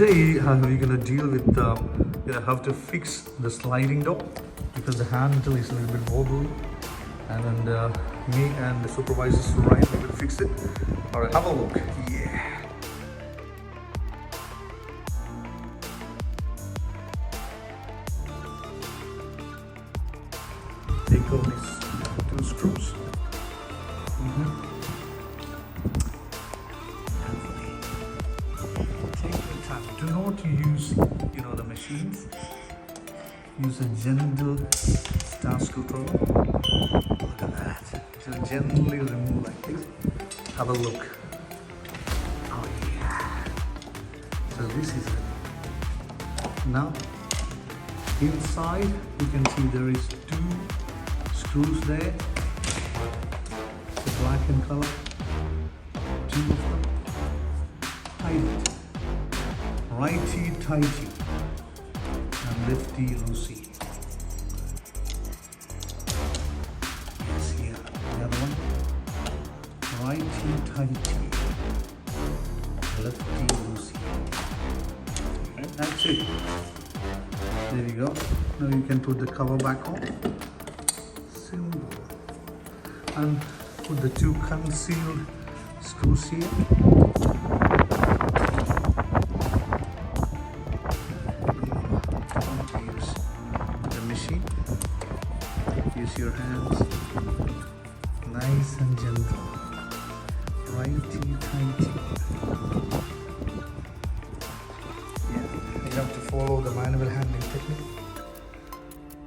Today we're gonna deal with how to fix the sliding door because the handle is a little bit wobbly, and me and the supervisor Ryan will fix it. All right, have a look. Yeah. Take out these two screws. Take your time. Do not use, the machines. Use a gentle star screwdriver. Look at that. So gently remove like this. Have a look. Oh yeah. So this is it. Now, inside you can see there is two screws there. The black in color. Two of them. Tight. Righty tighty and lefty loosey. Yes, here. The other one. Righty tighty, lefty loosey. And that's it. There you go. Now you can put the cover back on. Simple. And put the two concealed screws here. Use your hands, nice and gentle, righty tighty. Yeah, you have to follow the manual handling technique.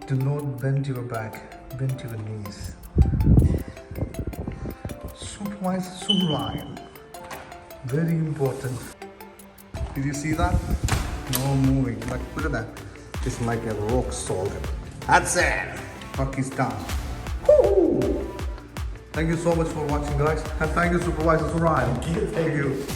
Do not bend your back, bend your knees. Supervisor Ryan, very important. Did you see that? No moving, but look at that. It's like a rock solid. That's it. Pakistan. Woo! Thank you so much for watching, guys, and thank you, Supervisor Ryan. Thank you.